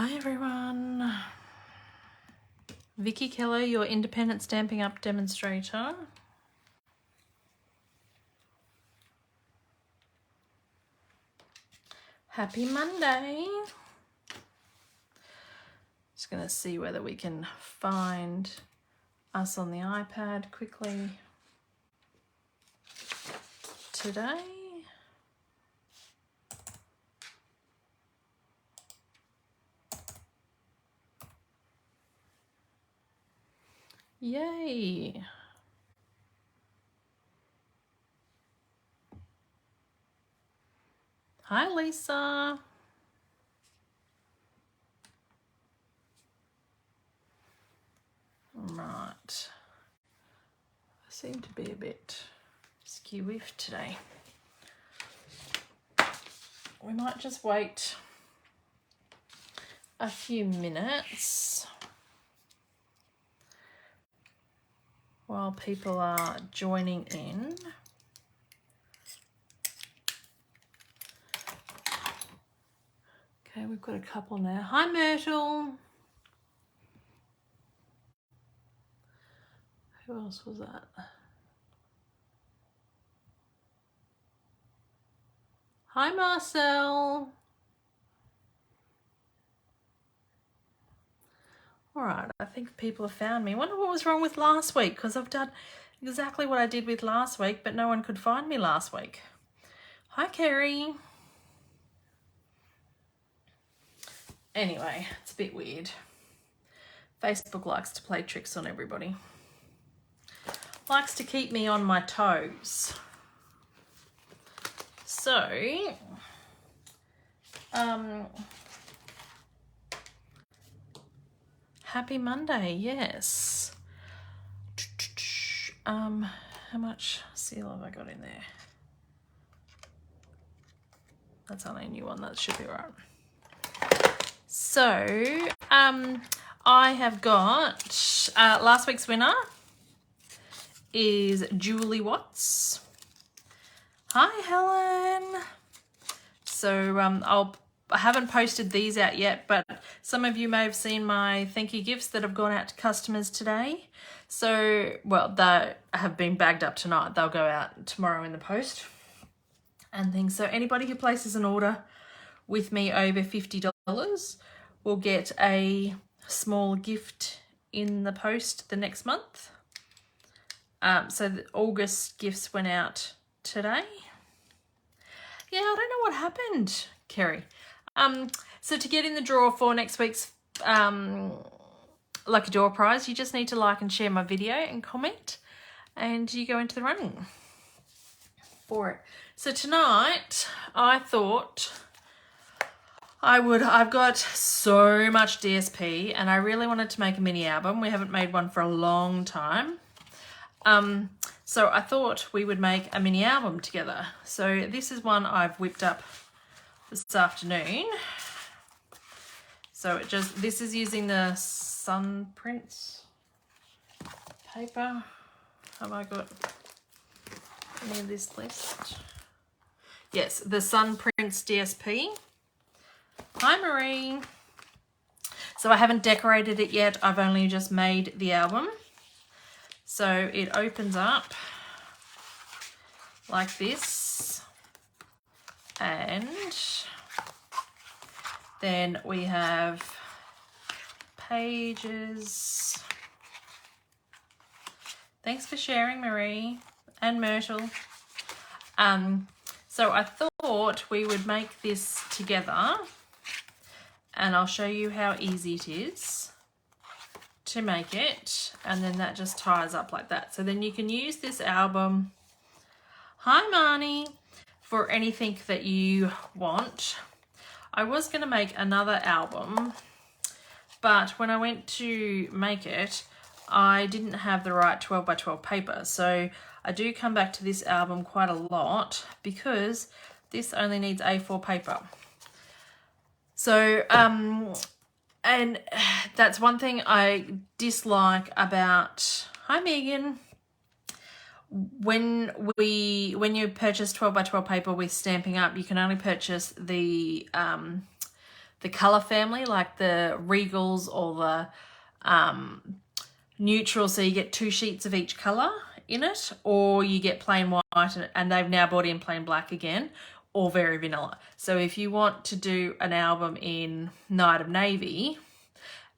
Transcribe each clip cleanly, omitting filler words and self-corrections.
Hi everyone, Vickie Kello, your independent Stampin' Up demonstrator. Happy Monday. Just gonna see whether we can find us on the iPad quickly today. Yay. Hi Lisa. Right. I seem to be a bit skew-whiffed today. We might just wait a few minutes while people are joining in. Okay, we've got a couple now. Hi Myrtle. Who else was that? Hi Marcel. All right, I think people have found me. I wonder what was wrong with last week, because I've done exactly what I did with last week, but no one could find me last week. Hi Kerry. Anyway, it's a bit weird. Facebook likes to play tricks on everybody. Likes to keep me on my toes. So, happy Monday, yes. How much seal have I got in there? That's only a new one, that should be right. So, I have got, last week's winner is Julie Watts. Hi Helen. So I haven't posted these out yet, but some of you may have seen my thank you gifts that have gone out to customers today. So, well, they have been bagged up tonight. They'll go out tomorrow in the post and things. So anybody who places an order with me over $50 will get a small gift in the post the next month. So the August gifts went out today. Yeah, I don't know what happened, Kerry. So to get in the draw for next week's Lucky Door prize, you just need to like and share my video and comment, and you go into the running for it. So tonight, I thought I've got so much DSP, and I really wanted to make a mini album. We haven't made one for a long time. So I thought we would make a mini album together. So this is one I've whipped up this afternoon. So this is using the Sun Prints paper. Have I got any of this list? Yes, the Sun Prints DSP. Hi Marie. So I haven't decorated it yet. I've only just made the album. So it opens up like this, and then we have pages. Thanks for sharing, Marie and Myrtle. So I thought we would make this together, and I'll show you how easy it is to make it, and then that just ties up like that. So then you can use this album, hi Marnie, for anything that you want. I was going to make another album, but when I went to make it, I didn't have the right 12 by 12 paper. So I do come back to this album quite a lot because this only needs A4 paper. So, and that's one thing I dislike about, hi Megan, when you purchase 12 by 12 paper with Stampin' Up, you can only purchase the color family, like the regals or the neutral, so you get 2 sheets of each color in it, or you get plain white and they've now brought in plain black again, or very vanilla. So if you want to do an album in Night of Navy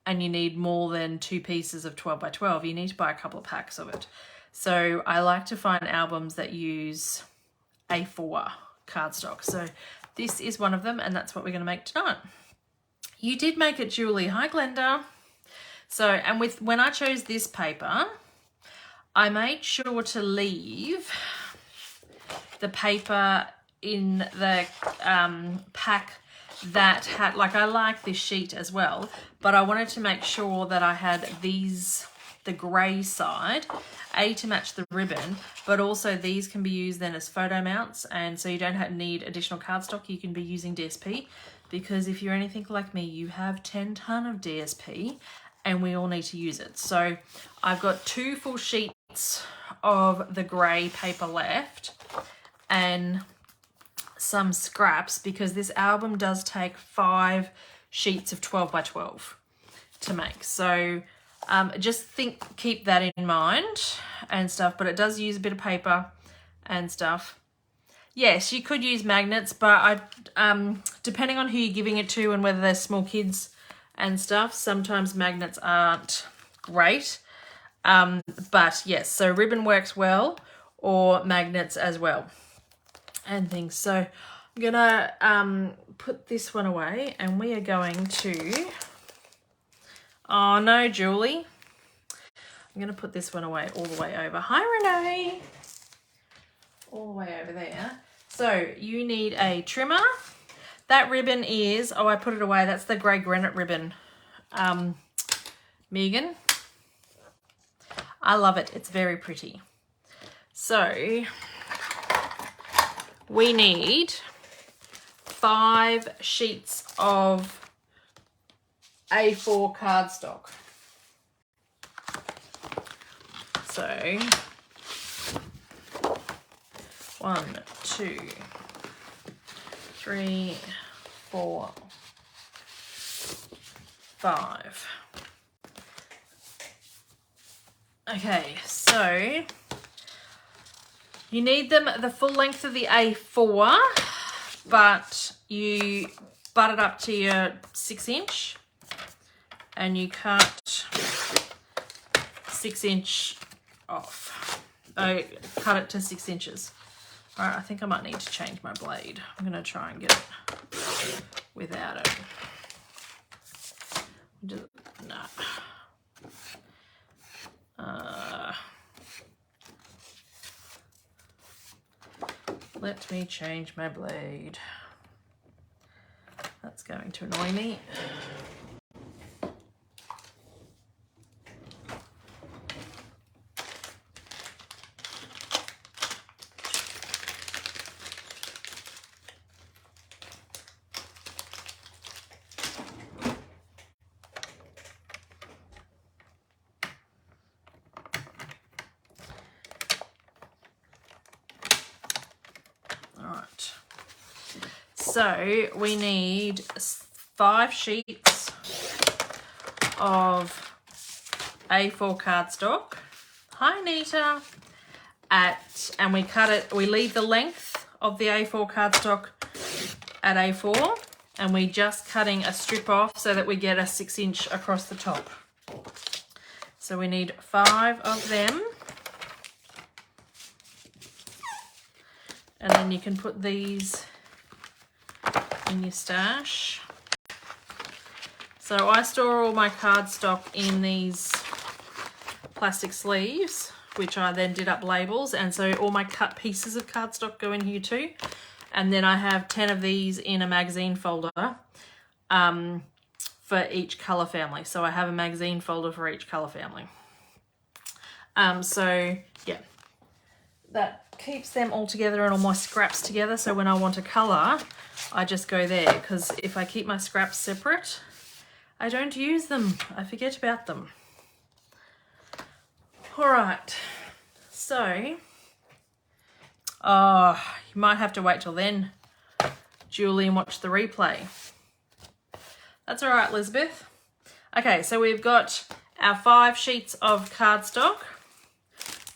and you need more than 2 pieces of 12 by 12, you need to buy a couple of packs of it. So I like to find albums that use A4 cardstock. So this is one of them, and that's what we're going to make tonight. You did make it, Julie. Hi, Glenda. So, and when I chose this paper, I made sure to leave the paper in the pack that had, like, I like this sheet as well, but I wanted to make sure that I had these, the grey side, to match the ribbon, but also these can be used then as photo mounts, and so you don't need additional cardstock. You can be using DSP, because if you're anything like me, you have 10 ton of DSP and we all need to use it. So I've got 2 full sheets of the grey paper left and some scraps, because this album does take 5 sheets of 12 by 12 to make. So just keep that in mind and stuff, but it does use a bit of paper and stuff. Yes, you could use magnets, but depending on who you're giving it to and whether they're small kids and stuff, sometimes magnets aren't great. But yes, so ribbon works well, or magnets as well and things. So I'm gonna put this one away, and we are going to, oh no, Julie, I'm gonna put this one away all the way over. Hi, Renee. All the way over there. So you need a trimmer. That ribbon is, oh, I put it away, that's the grey granite ribbon. Megan, I love it, it's very pretty. So we need 5 sheets of A4 cardstock. So 1, 2, 3, 4, 5. Okay, so you need them the full length of the A4, but you butt it up to your 6-inch and you cut 6-inch off. Cut it to 6 inches. All right, I think I might need to change my blade. I'm going to try and get it without it. No. Let me change my blade. That's going to annoy me. So we need 5 sheets of A4 cardstock. Hi, Nita. And we cut it, we leave the length of the A4 cardstock at A4, and we just cutting a strip off so that we get a 6-inch across the top. So we need 5 of them. And then you can put these in your stash. So I store all my cardstock in these plastic sleeves, which I then did up labels, and so all my cut pieces of cardstock go in here too. And then I have 10 of these in a magazine folder for each color family. So I have a magazine folder for each color family. So yeah, that keeps them all together and all my scraps together, so when I want a colour I just go there, because if I keep my scraps separate I don't use them, I forget about them. Alright, so you might have to wait till then, Julie, and watch the replay. That's all right, Elizabeth. Okay, so we've got our 5 sheets of cardstock.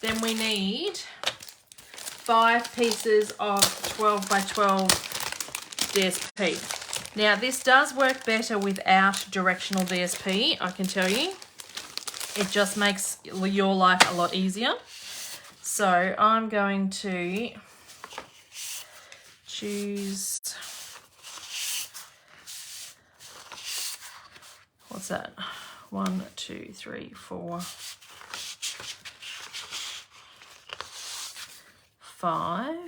Then we need 5 pieces of 12 by 12 DSP. Now, this does work better without directional DSP, I can tell you. It just makes your life a lot easier. So I'm going to choose, what's that? 1, 2, 3, 4, 5.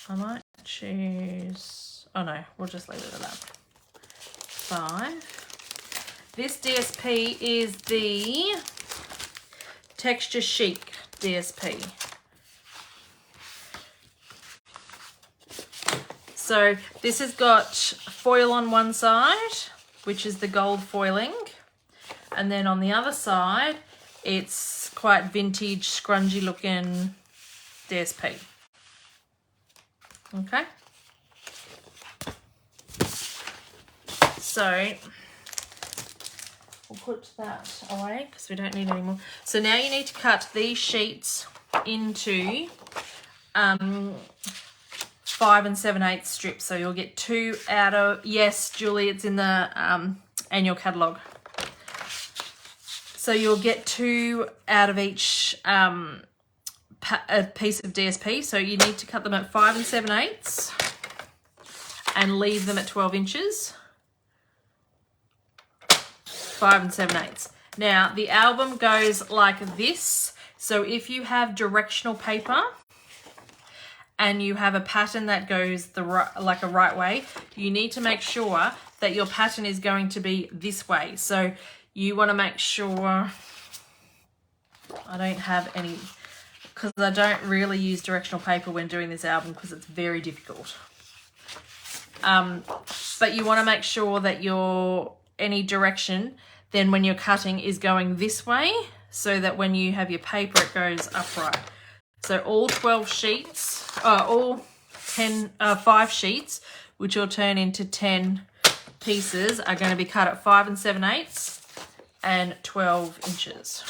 I might choose, oh no, we'll just leave it at that. 5. This DSP is the Texture Chic DSP. So this has got foil on one side, which is the gold foiling. And then on the other side, it's quite vintage, scrungy looking DSP. Okay. So we'll put that away because we don't need any more. So now you need to cut these sheets into 5 7/8 strips. So you'll get 2 out of, yes, Julie, it's in the annual catalogue. So you'll get 2 out of each a piece of DSP. So you need to cut them at 5 7/8 and leave them at 12 inches. 5 7/8. Now the album goes like this. So if you have directional paper and you have a pattern that goes the right way, you need to make sure that your pattern is going to be this way. So you want to make sure, I don't have any, because I don't really use directional paper when doing this album because it's very difficult. But you want to make sure that your any direction then when you're cutting is going this way, so that when you have your paper it goes upright. So all 12 sheets, all 5 sheets, which will turn into 10 pieces, are going to be cut at 5 7/8 and 12 inches.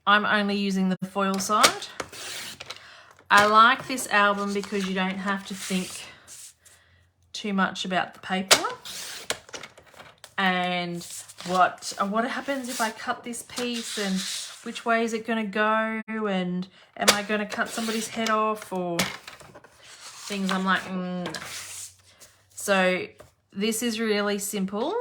I'm only using the foil side. I like this album because you don't have to think too much about the paper and what happens if I cut this piece and which way is it going to go and am I going to cut somebody's head off or things. I'm like, no. So this is really simple.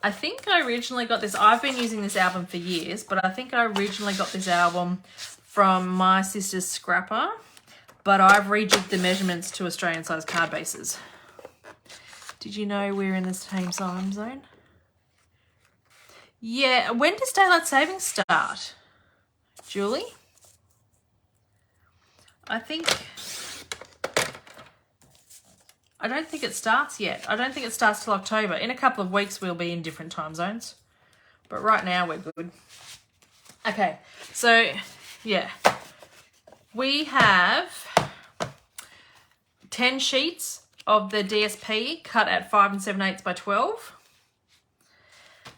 I think I originally got this, I've been using this album for years, but I think I originally got this album from my sister's scrapper, but I've rejigged the measurements to Australian size card bases. Did you know we're in the same time zone? Yeah, when does daylight savings start, Julie? I don't think it starts yet. I don't think it starts till October. In a couple of weeks, we'll be in different time zones. But right now, we're good. Okay, so, yeah. We have 10 sheets of the DSP cut at 5 7/8 by 12.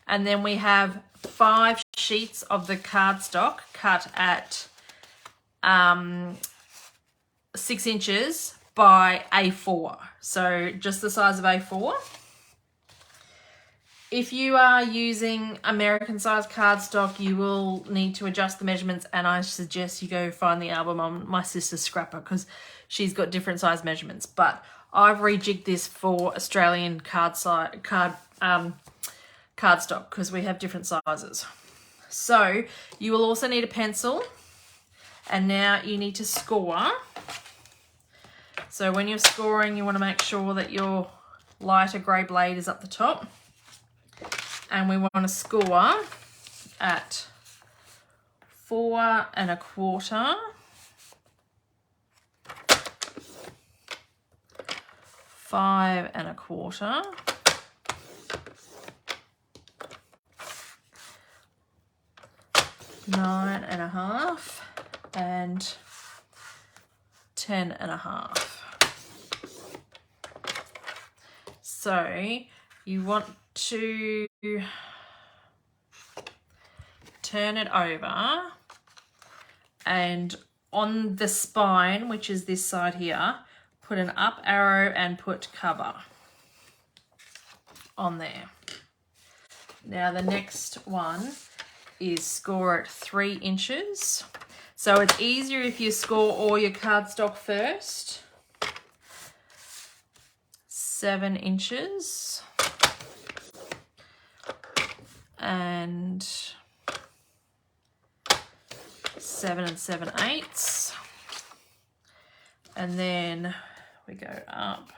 And then we have 5 sheets of the cardstock cut at 6 inches by A4. So just the size of A4. If you are using American size cardstock, you will need to adjust the measurements, and I suggest you go find the album on my sister's scrapper because she's got different size measurements. But I've rejigged this for Australian cardstock because we have different sizes. So you will also need a pencil, and now you need to score. So when you're scoring, you want to make sure that your lighter grey blade is up the top, and we want to score at 4 1/4, 5 1/4, 9 1/2, and 10 1/2. So you want to turn it over, and on the spine, which is this side here, put an up arrow and put cover on there. Now the next one is score it 3 inches. So it's easier if you score all your cardstock first. 7 inches. And 7 7/8. And then we go up.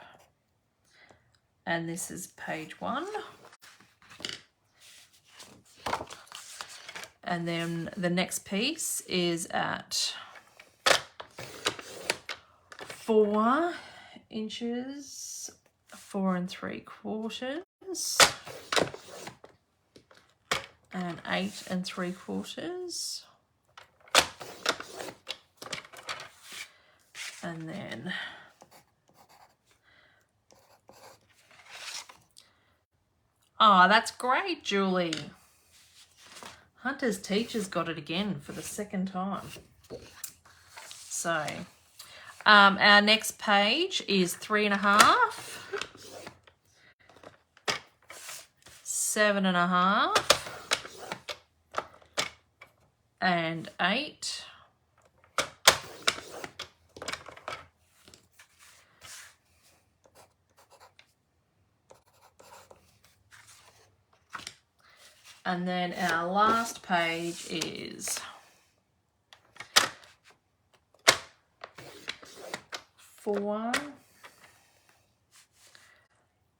And this is page 1. And then the next piece is at 4 inches, 4 3/4, and 8 3/4. And then oh, that's great, Julie. Hunter's Teacher's got it again for the second time. So our next page is 3.5, 7.5, and 8. And then our last page is 4,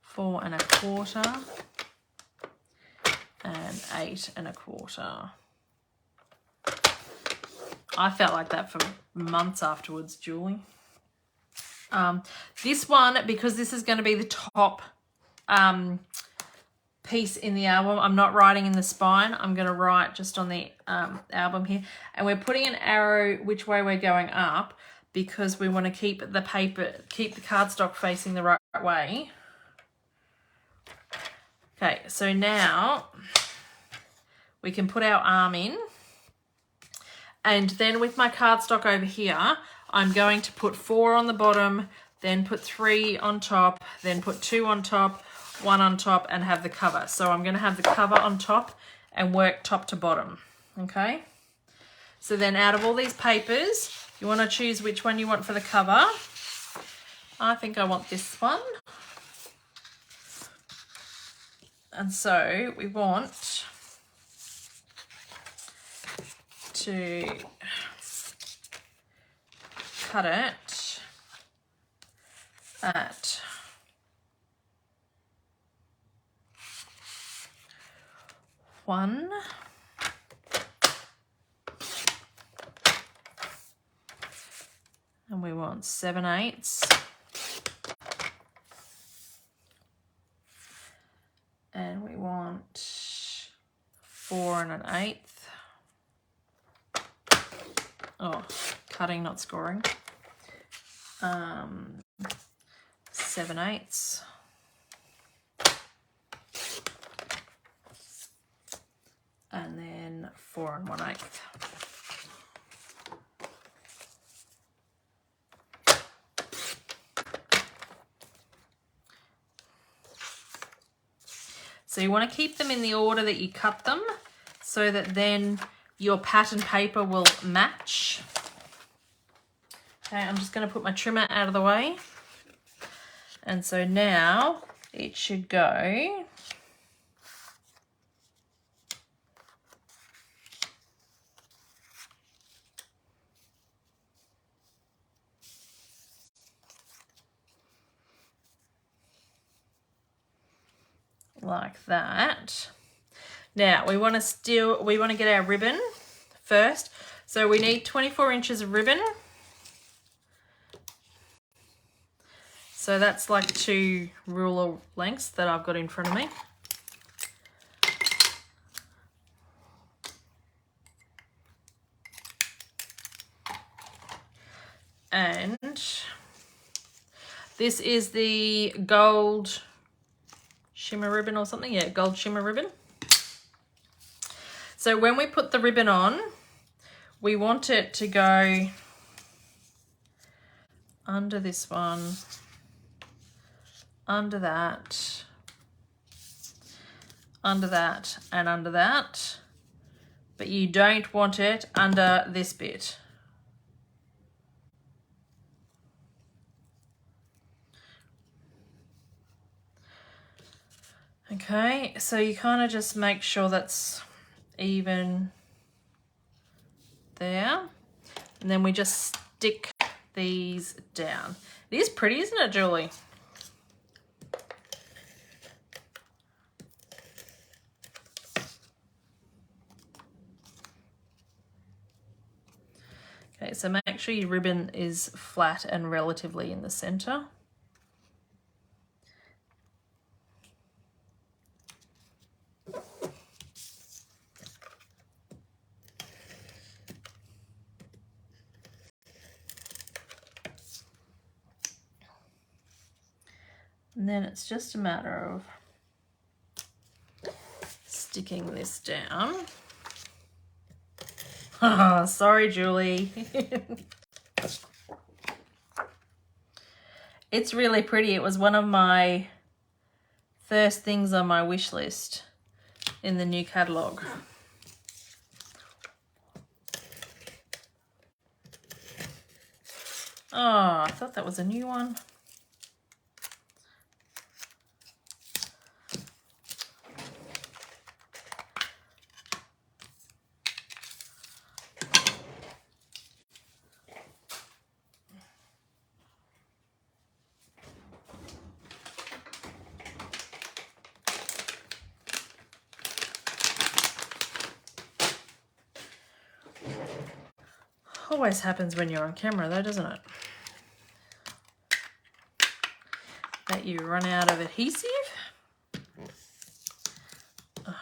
4 1/4, and 8 1/4. I felt like that for months afterwards, Julie. This one, because this is going to be the top piece in the album, I'm not writing in the spine. I'm going to write just on the album here. And we're putting an arrow which way we're going up because we want to keep the cardstock facing the right way. Okay, so now we can put our arm in. And then with my cardstock over here, I'm going to put 4 on the bottom, then put 3 on top, then put 2 on top, 1 on top, and have the cover. So I'm going to have the cover on top and work top to bottom, okay? So then out of all these papers, you want to choose which one you want for the cover. I think I want this one. And so we want to cut it at 1, and we want 7/8, and we want 4 1/8. Oh, cutting, not scoring. 7/8. And then 4 1/8. So you want to keep them in the order that you cut them so that then your pattern paper will match. Okay, I'm just going to put my trimmer out of the way. And so now it should go like that. Now we want to get our ribbon first. So we need 24 inches of ribbon. So that's like 2 ruler lengths that I've got in front of me. And this is the gold shimmer ribbon or something. Yeah, gold shimmer ribbon. So when we put the ribbon on, we want it to go under this one, under that, and under that, but you don't want it under this bit. Okay, so you kind of just make sure that's even there, and then we just stick these down. It is pretty, isn't it, Julie? Okay, so make sure your ribbon is flat and relatively in the center. And then it's just a matter of sticking this down. Oh, sorry, Julie. It's really pretty. It was one of my first things on my wish list in the new catalogue. Oh, I thought that was a new one. Always happens when you're on camera though, doesn't it? That you run out of adhesive. Oh.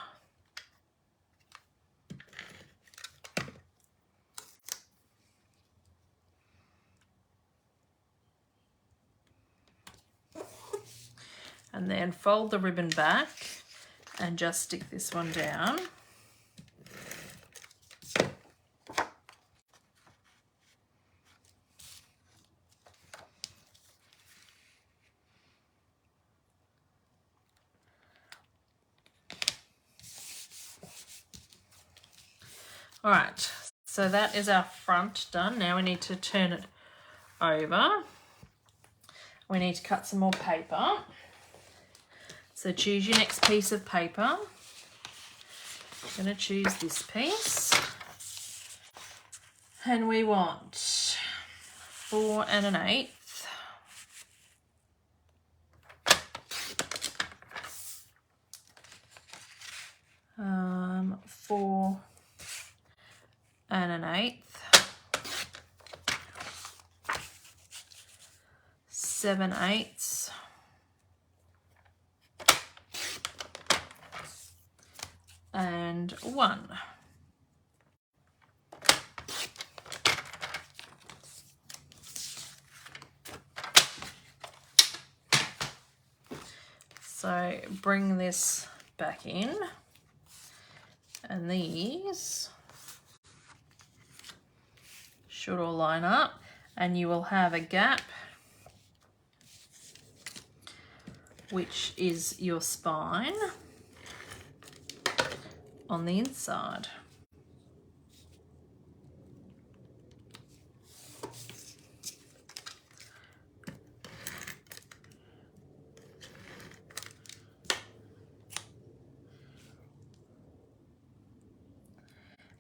And then fold the ribbon back and just stick this one down. All right, so that is our front done. Now we need to turn it over. We need to cut some more paper. So choose your next piece of paper. I'm going to choose this piece. And we want 4 1/8. 4 1/8, 7/8, and 1. So bring this back in, and these should all line up, and you will have a gap which is your spine on the inside.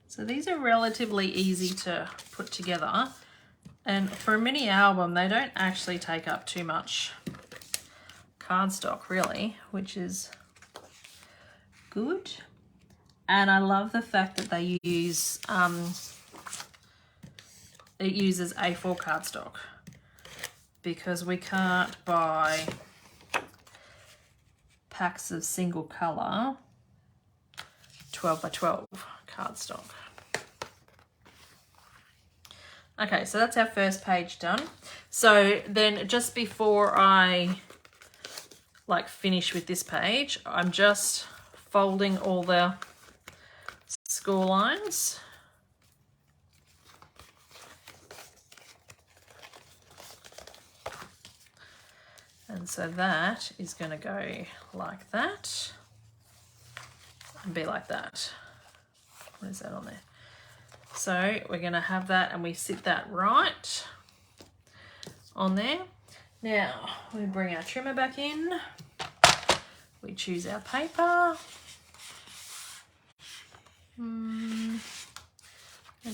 So these are relatively easy to put together, and for a mini album they don't actually take up too much cardstock really, which is good. And I love the fact that they use it uses A4 cardstock, because we can't buy packs of single colour 12 by 12 cardstock. Okay, so that's our first page done. So then just before I like finish with this page, I'm just folding all the score lines. And so that is going to go like that and be like that. What is that on there? So we're going to have that, and we sit that right on there. Now we bring our trimmer back in. We choose our paper. I'll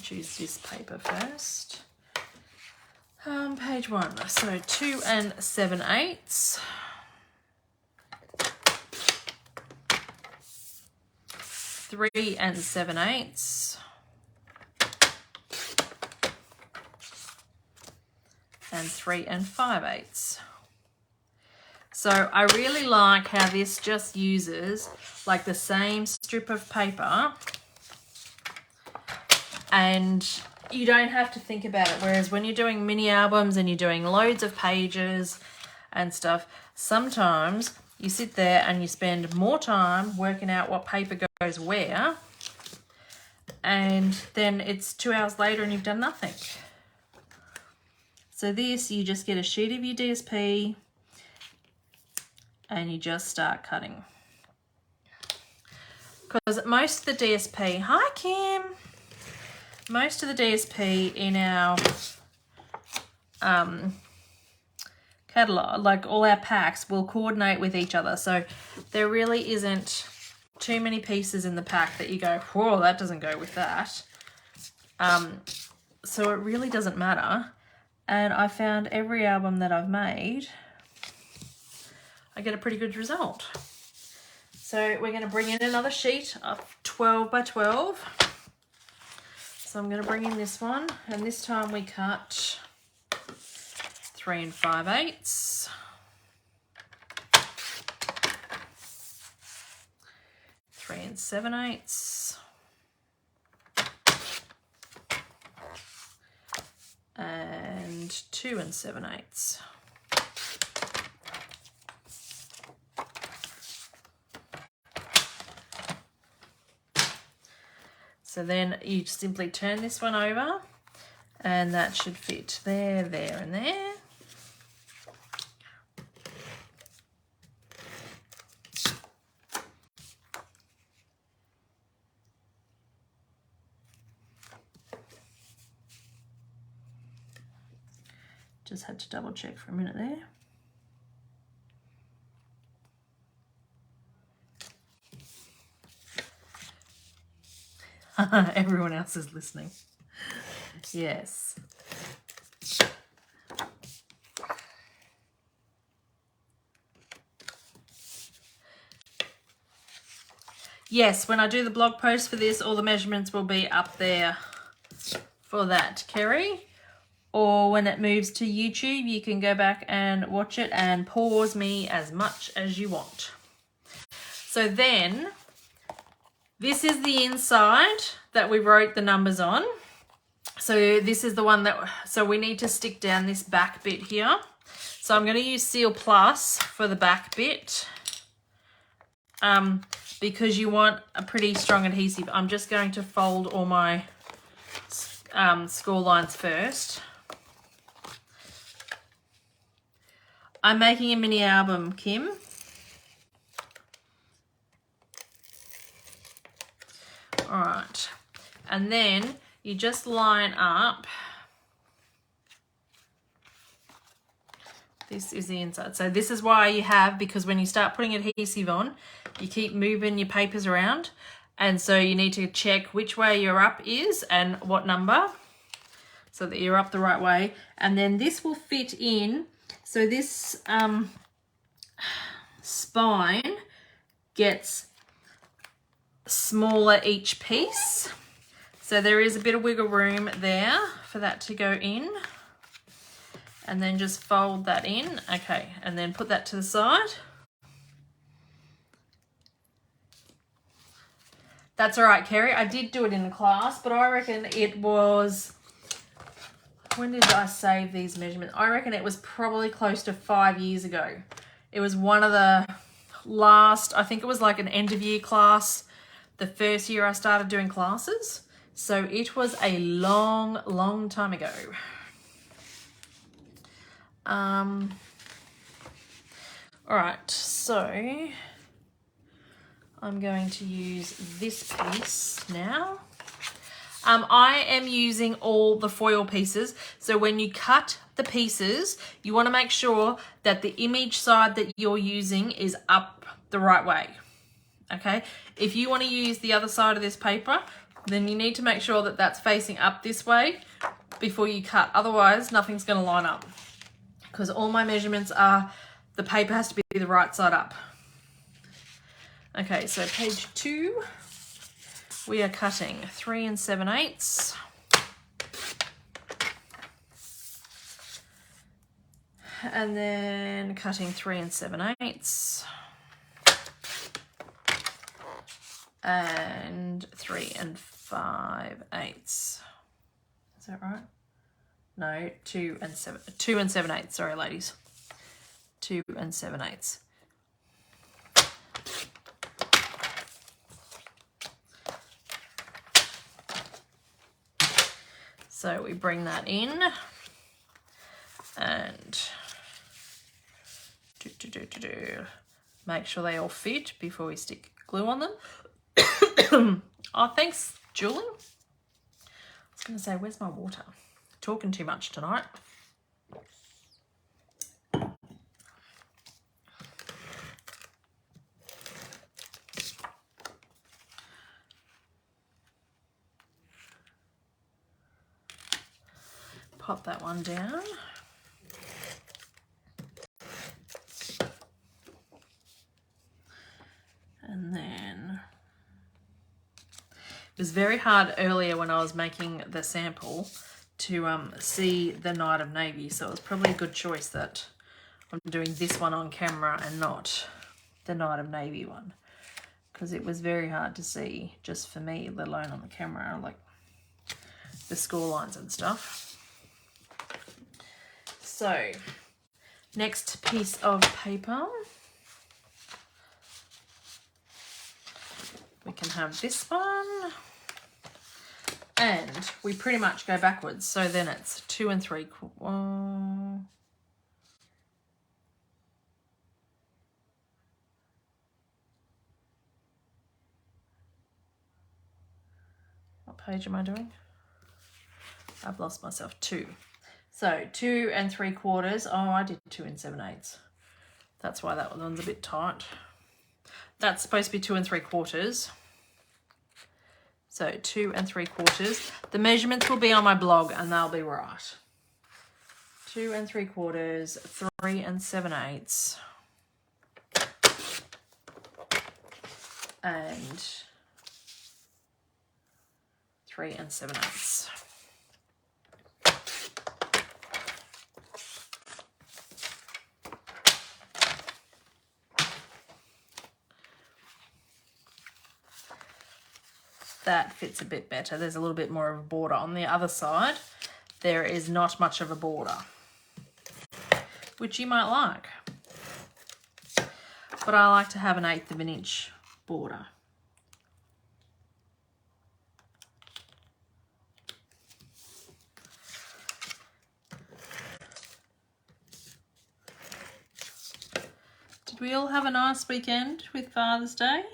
choose this paper first. Page 1. So 2 7/8. 3 7/8. And 3 5/8. So I really like how this just uses like the same strip of paper, and you don't have to think about it. Whereas when you're doing mini albums and you're doing loads of pages and stuff, sometimes you sit there and you spend more time working out what paper goes where, and then it's 2 hours later and you've done nothing. So this, you just get a sheet of your DSP and you just start cutting. Because most of the DSP, hi Kim, most of the DSP in our catalogue, like all our packs, will coordinate with each other. So there really isn't too many pieces in the pack that you go, whoa, that doesn't go with that. So it really doesn't matter. And I found every album that I've made, I get a pretty good result. So we're going to bring in another sheet of 12 by 12. So I'm going to bring in this one, and this time we cut 3 5/8. 3 7/8. And 2 7/8. So then you simply turn this one over, and that should fit there, there, and there. Just had to double check for a minute there. Everyone else is listening. Yes. Yes, when I do the blog post for this, all the measurements will be up there for that, Kerry. Or when it moves to YouTube, you can go back and watch it and pause me as much as you want. So then, this is the inside that we wrote the numbers on. So this is the one that, so we need to stick down this back bit here. So I'm going to use Seal Plus for the back bit because you want a pretty strong adhesive. I'm just going to fold all my score lines first. I'm making a mini album, Kim. All right, and then you just line up. This is the inside. So this is why you have, because when you start putting adhesive on, you keep moving your papers around. And so you need to check which way your up is and what number, so that you're up the right way. And then this will fit in. So this spine gets smaller each piece. So there is a bit of wiggle room there for that to go in. And then just fold that in. Okay, and then put that to the side. That's all right, Kerry. I did do it in the class, but I reckon it was, when did I save these measurements? I reckon it was probably close to 5 years ago. It was one of the last, I think it was like an end of year class, the first year I started doing classes. So it was a long, long time ago. All right, so I'm going to use this piece now. I am using all the foil pieces. So when you cut the pieces, you want to make sure that the image side that you're using is up the right way. Okay. If you want to use the other side of this paper, then you need to make sure that that's facing up this way before you cut. Otherwise, nothing's going to line up, because all my measurements are the paper has to be the right side up. Okay, so page 2. We are cutting 3 7/8. And then cutting 3 7/8. And 3 5/8. Is that right? No, 2 7/8. Sorry, ladies. 2 7/8. So we bring that in and make sure they all fit before we stick glue on them. Oh, thanks, Julie. I was going to say, where's my water? Talking too much tonight. Pop that one down. And then it was very hard earlier when I was making the sample to see the Night of Navy, so it was probably a good choice that I'm doing this one on camera and not the Night of Navy one, because it was very hard to see just for me, let alone on the camera, like the score lines and stuff. So, next piece of paper, we can have this one, and we pretty much go backwards. So then it's 2 3/4. What page am I doing? I've lost myself. 2. So 2 3/4. Oh, I did 2 7/8. That's why that one's a bit tight. That's supposed to be 2 3/4. So 2 3/4. The measurements will be on my blog and they'll be right. 2 3/4, 3 7/8, and 3 7/8. That fits a bit better. There's a little bit more of a border. On the other side, there is not much of a border, which you might like. But I like to have an 1/8 of an inch border. Did we all have a nice weekend with Father's Day?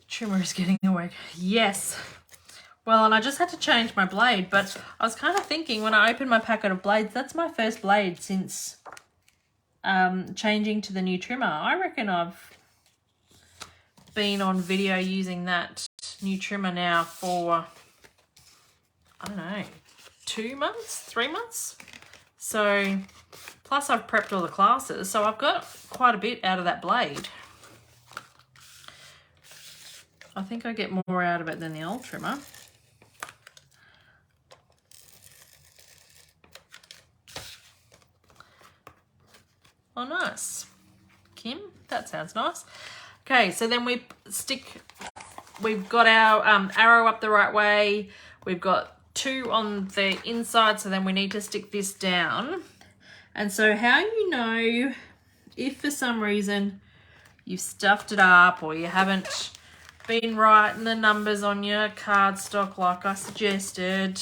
Trimmer is getting awake. Yes. Well, and I just had to change my blade, but I was kind of thinking when I opened my packet of blades, that's my first blade since changing to the new trimmer. I reckon I've been on video using that new trimmer now for, I don't know, 2 months, 3 months. So, plus I've prepped all the classes, so I've got quite a bit out of that blade. I think I get more out of it than the old trimmer. Oh, nice. Kim, that sounds nice. Okay, so then we've got our arrow up the right way. We've got 2 on the inside, so then we need to stick this down. And so how you know if for some reason you've stuffed it up or you haven't been writing the numbers on your cardstock like I suggested,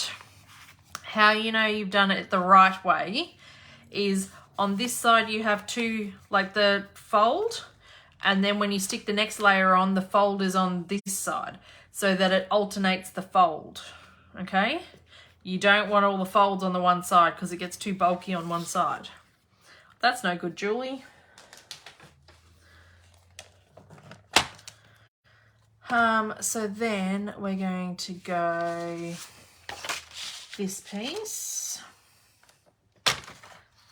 how you know you've done it the right way is on this side you have 2, like the fold, and then when you stick the next layer on, the fold is on this side so that it alternates the fold, okay? You don't want all the folds on the one side because it gets too bulky on one side. That's no good, Julie. So then we're going to go this piece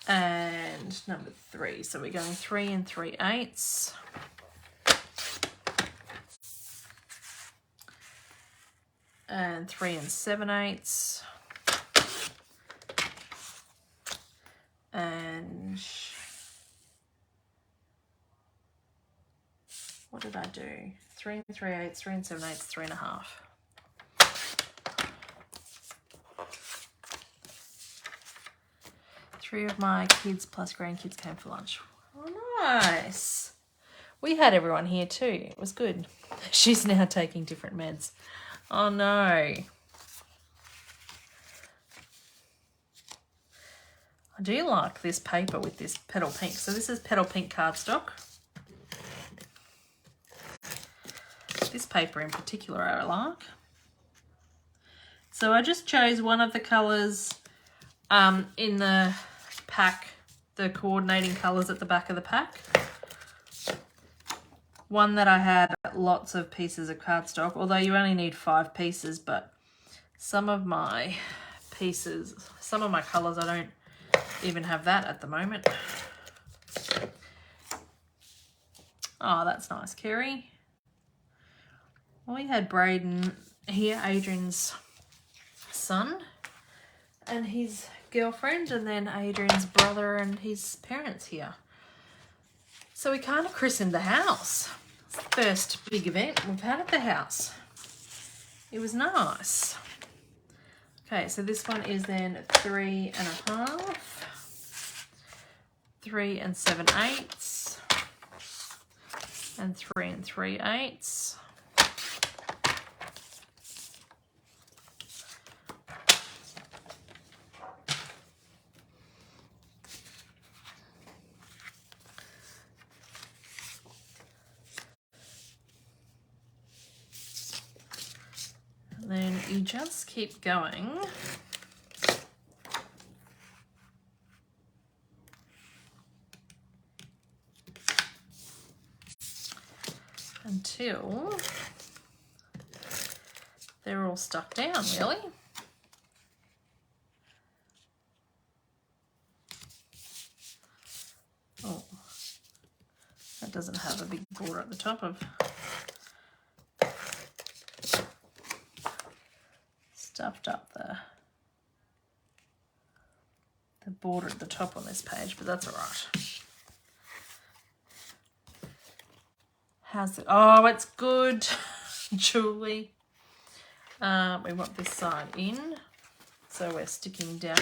and number 3. So we're going 3 3/8. And 3 7/8. And what did I do? 3 3/8, 3 7/8, 3 1/2. Three of my kids plus grandkids came for lunch. Oh, nice. We had everyone here too. It was good. She's now taking different meds. Oh no. I do like this paper with this petal pink. So this is petal pink cardstock. This paper in particular I like. So I just chose one of the colours in the pack, the coordinating colours at the back of the pack. One that I had lots of pieces of cardstock, although you only need 5 pieces, but some of my pieces, some of my colours, I don't even have that at the moment. Oh, that's nice, Kerry. We had Braden here, Adrian's son, and his girlfriend, and then Adrian's brother and his parents here. So we kind of christened the house. It's the first big event we've had at the house. It was nice. Okay, so this one is then 3 1/2, 3 7/8, and 3 3/8. Then you just keep going until they're all stuck down, really. Oh, that doesn't have a big border at the top of. Stuffed up the border at the top on this page, but that's all right. How's it? Oh, it's good, Julie. We want this side in, so we're sticking down.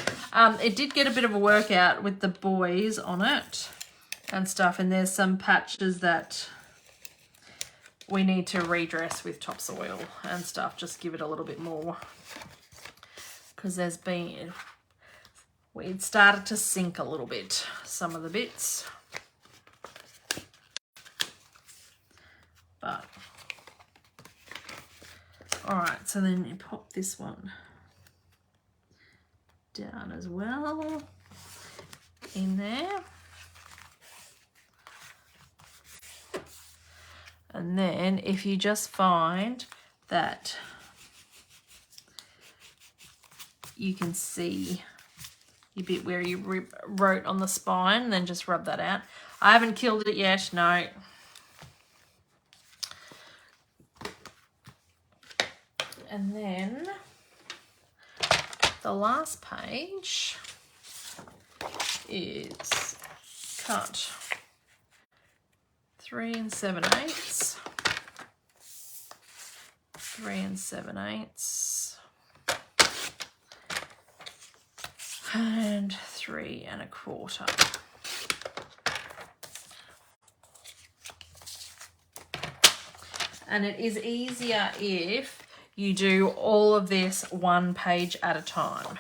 It did get a bit of a workout with the boys on it and stuff, and there's some patches that we need to redress with topsoil and stuff, just give it a little bit more. Because there's been, it started to sink a little bit, some of the bits. But, all right, so then you pop this one down as well in there. And then if you just find that you can see your bit where you wrote on the spine, then just rub that out. I haven't killed it yet, no. And then the last page is cut 3 7/8, 3 7/8, And 3 1/4. And it is easier if you do all of this one page at a time,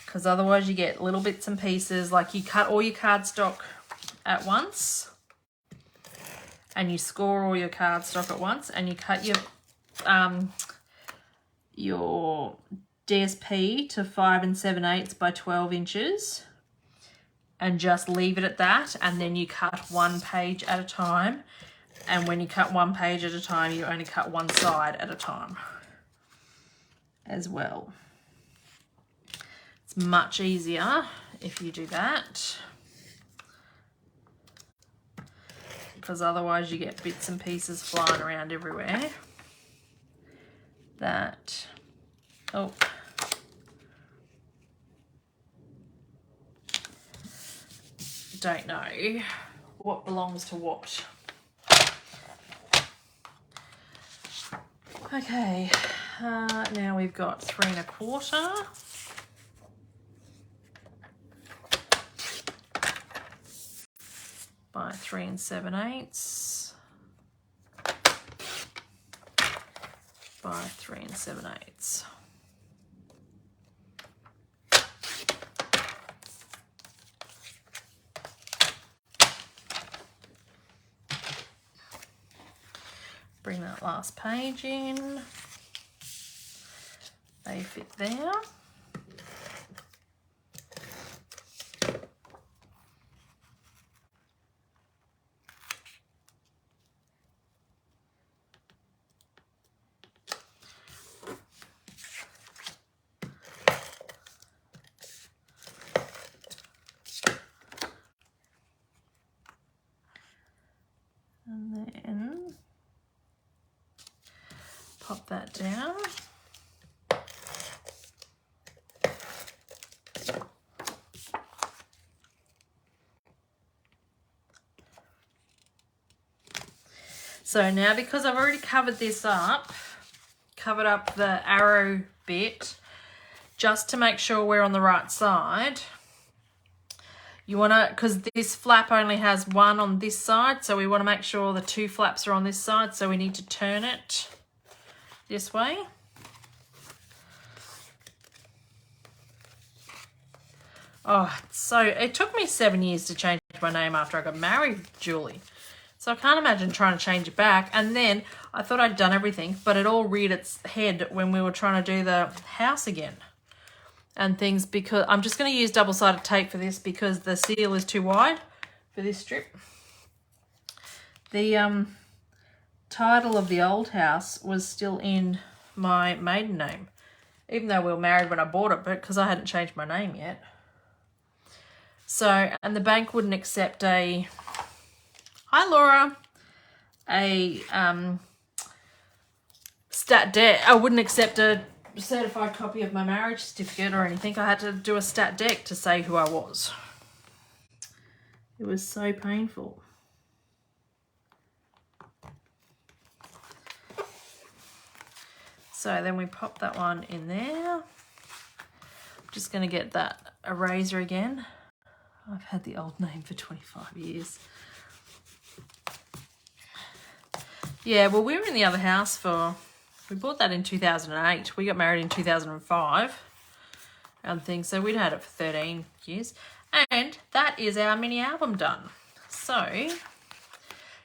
because otherwise you get little bits and pieces. Like you cut all your cardstock at once and you score all your cardstock at once, and you cut your DSP to 5 7/8 by 12 inches and just leave it at that, and then you cut one page at a time. And when you cut one page at a time, you only cut one side at a time as well. It's much easier if you do that, because otherwise you get bits and pieces flying around everywhere. That, oh, don't know what belongs to what. Okay, now we've got 3 1/4 by 3 7/8 by 3 7/8. Bring that last page in. They fit there. And then pop that down. So now, because I've already covered this up, covered up the arrow bit, just to make sure we're on the right side, you want to, because this flap only has one on this side, so we want to make sure the 2 flaps are on this side, so we need to turn it this way. Oh, so it took me 7 years to change my name after I got married, Julie. So I can't imagine trying to change it back. And then I thought I'd done everything, but it all reared its head when we were trying to do the house again and things, because I'm just going to use double-sided tape for this because the seal is too wide for this strip. The title of the old house was still in my maiden name, even though we were married when I bought it, but because I hadn't changed my name yet. So, and the bank wouldn't accept a, hi Laura, a stat dec. I wouldn't accept a certified copy of my marriage certificate or anything. I had to do a stat dec to say who I was. It was so painful. So then we pop that one in there. I'm just going to get that eraser again. I've had the old name for 25 years. Yeah, well, we were in the other house for, we bought that in 2008. We got married in 2005 and things. So we'd had it for 13 years. And that is our mini album done. So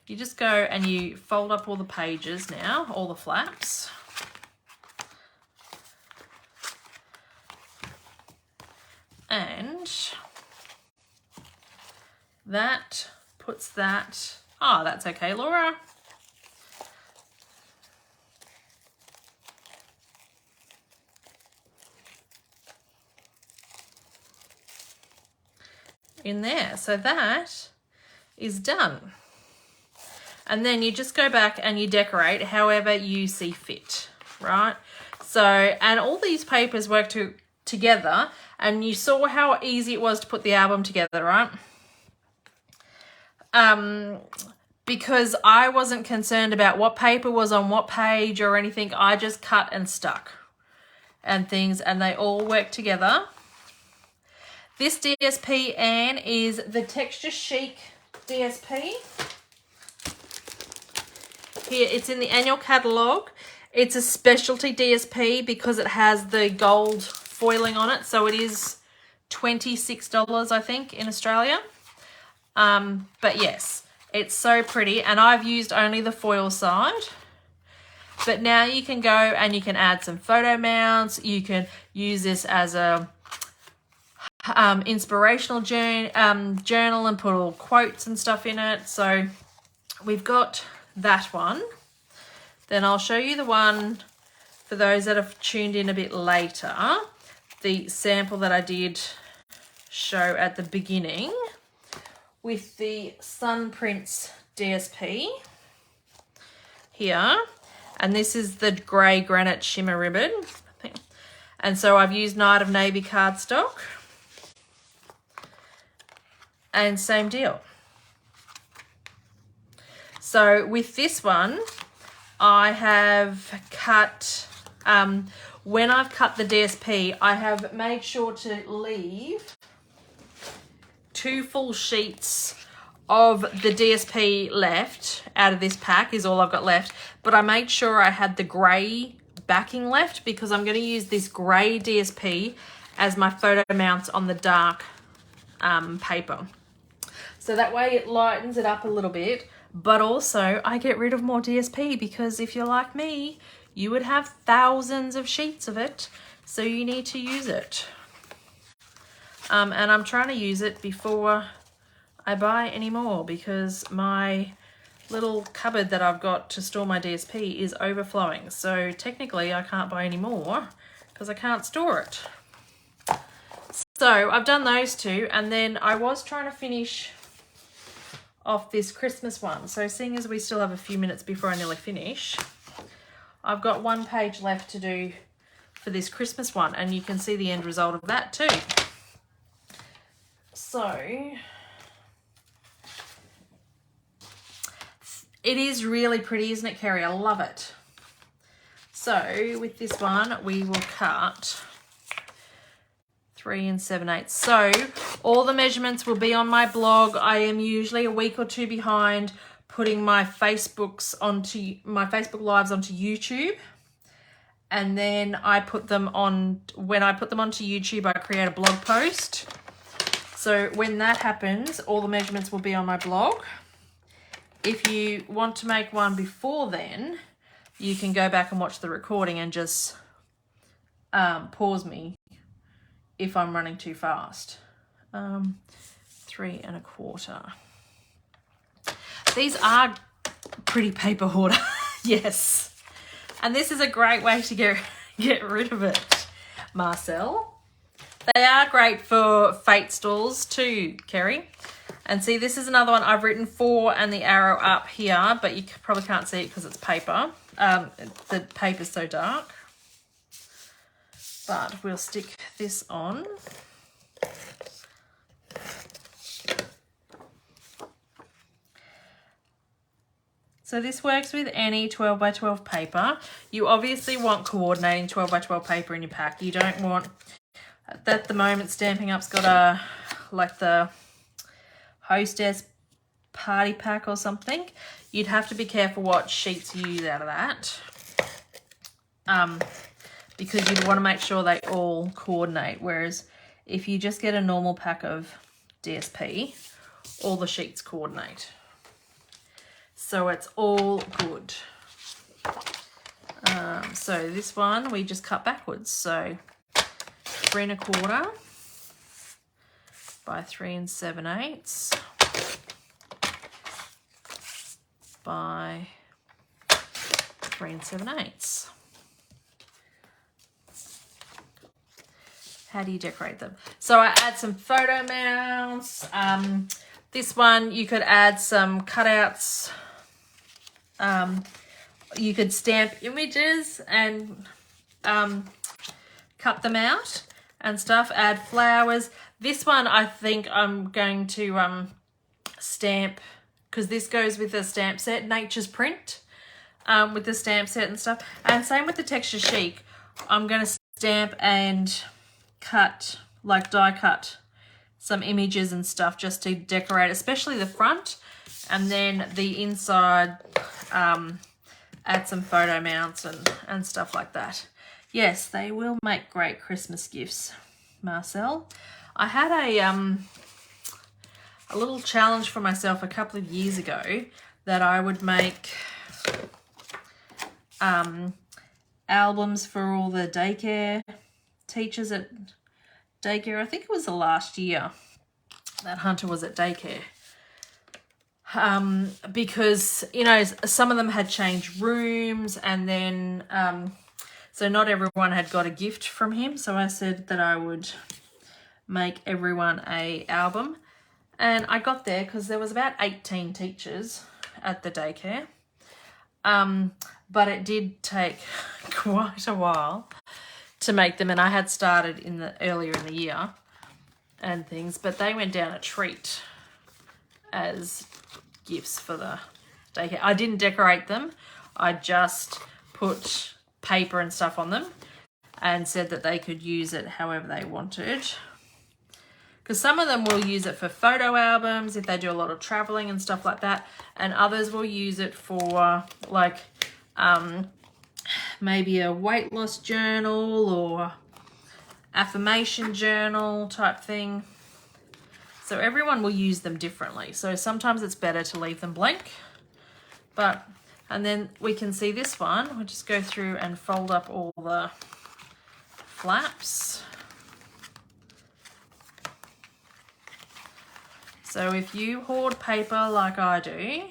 you just go and you fold up all the pages now, all the flaps. And that puts that, oh, that's okay, Laura. In there. So that is done. And then you just go back and you decorate however you see fit, right? So, and all these papers work together, and you saw how easy it was to put the album together, right? Because I wasn't concerned about what paper was on what page or anything. I just cut and stuck and things, and they all work together. This DSP, Anne, is the Texture Chic DSP. Here, it's in the annual catalogue. It's a specialty DSP because it has the gold foiling on it. So it is $26, I think, in Australia. But yes, it's so pretty. And I've used only the foil side. But now you can go and you can add some photo mounts. You can use this as a inspirational journal and put all quotes and stuff in it. So we've got that one. Then I'll show you the one for those that have tuned in a bit later, the sample that I did show at the beginning with the Sun Prints DSP here. And this is the grey granite shimmer ribbon. And so I've used Night of Navy cardstock. And same deal. So with this one, I have cut, when I've cut the DSP, I have made sure to leave 2 full sheets of the DSP left out of this pack is all I've got left. But I made sure I had the grey backing left because I'm going to use this grey DSP as my photo mounts on the dark paper. So that way it lightens it up a little bit. But also, I get rid of more DSP because if you're like me, you would have thousands of sheets of it. So you need to use it. And I'm trying to use it before I buy any more because my little cupboard that I've got to store my DSP is overflowing. So technically, I can't buy any more because I can't store it. So I've done those 2. And then I was trying to finish off this Christmas one. So seeing as we still have a few minutes before I nearly finish, I've got 1 page left to do for this Christmas one, and you can see the end result of that too. So it is really pretty, isn't it, Kerry? I love it. So with this one, we will cut 3 7/8. So all the measurements will be on my blog. I am usually a week or 2 behind putting my Facebook lives onto YouTube. And then I put them on, when I put them onto YouTube, I create a blog post. So when that happens, all the measurements will be on my blog. If you want to make one before then, you can go back and watch the recording and just pause me if I'm running too fast. 3 1/4. These are pretty paper hoarder. Yes. And this is a great way to get rid of it, Marcel. They are great for fate stalls too, Kerry. And see, this is another one I've written 4 and the arrow up here, but you probably can't see it because it's paper. The paper's so dark. But we'll stick this on. So this works with any 12 by 12 paper. You obviously want coordinating 12 by 12 paper in your pack. You don't want, at the moment, Stampin' Up's got like the Hostess Party Pack or something. You'd have to be careful what sheets you use out of that. Because you'd want to make sure they all coordinate. Whereas if you just get a normal pack of DSP, all the sheets coordinate. So it's all good. So this one, we just cut backwards. So 3 1/4 by 3 7/8 by 3 7/8. How do you decorate them? So I add some photo mounts. This one, you could add some cutouts. You could stamp images and cut them out and stuff. Add flowers. This one, I think I'm going to stamp, because this goes with the stamp set, Nature's Print, with the stamp set and stuff. And same with the Texture Chic. I'm going to stamp and cut, like die cut some images and stuff just to decorate, especially the front, and then the inside, add some photo mounts and stuff like that. Yes, they will make great Christmas gifts, Marcel. I had a little challenge for myself a couple of years ago that I would make albums for all the daycare teachers at daycare. I think it was the last year that Hunter was at daycare. Because, you know, some of them had changed rooms, and then so not everyone had got a gift from him. So I said that I would make everyone a album, and I got there because there was about 18 teachers at the daycare. But it did take quite a while to make them, and I had started earlier in the year and things, but they went down a treat as gifts for the daycare. I didn't decorate them. I just put paper and stuff on them and said that they could use it however they wanted. Because some of them will use it for photo albums if they do a lot of traveling and stuff like that, and others will use it for like maybe a weight loss journal or affirmation journal type thing. So everyone will use them differently. So sometimes it's better to leave them blank. And then we can see this one. We'll just go through and fold up all the flaps. So if you hoard paper like I do,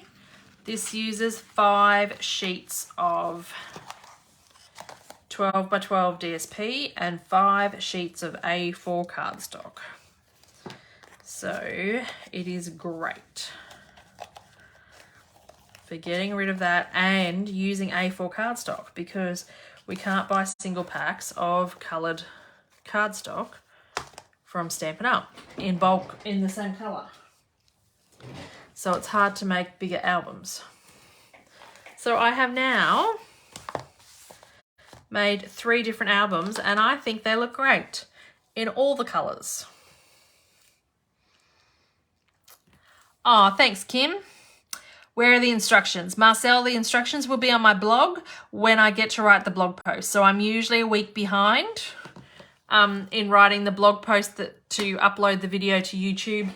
this uses 5 sheets of 12 by 12 DSP and 5 sheets of A4 cardstock. So it is great for getting rid of that and using A4 cardstock, because we can't buy single packs of coloured cardstock from Stampin' Up in bulk in the same colour. So it's hard to make bigger albums. So I have now made 3 different albums, and I think they look great in all the colours. Oh, thanks, Kim. Where are the instructions? Marcel, the instructions will be on my blog when I get to write the blog post. So I'm usually a week behind in writing the blog post to upload the video to YouTube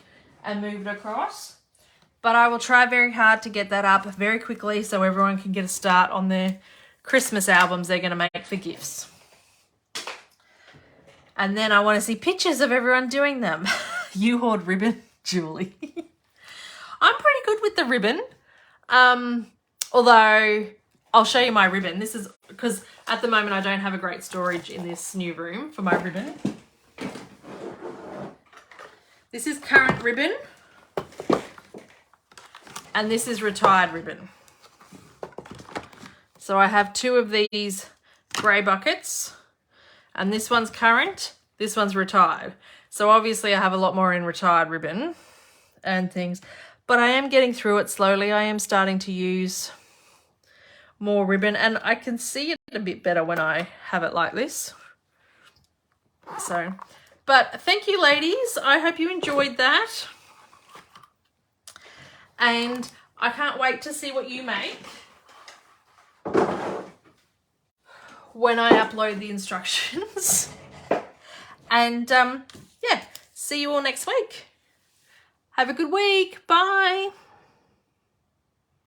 and move it across. But I will try very hard to get that up very quickly so everyone can get a start on their Christmas albums they're going to make for gifts. And then I want to see pictures of everyone doing them. You hoard ribbon, Julie. I'm pretty good with the ribbon. Although I'll show you my ribbon. This is because at the moment I don't have a great storage in this new room for my ribbon. This is current ribbon. And this is retired ribbon. So I have 2 of these grey buckets, and this one's current, this one's retired. So obviously I have a lot more in retired ribbon and things, but I am getting through it slowly. I am starting to use more ribbon, and I can see it a bit better when I have it like this. So, but thank you, ladies. I hope you enjoyed that. And I can't wait to see what you make when I upload the instructions. And yeah, see you all next week. Have a good week. Bye.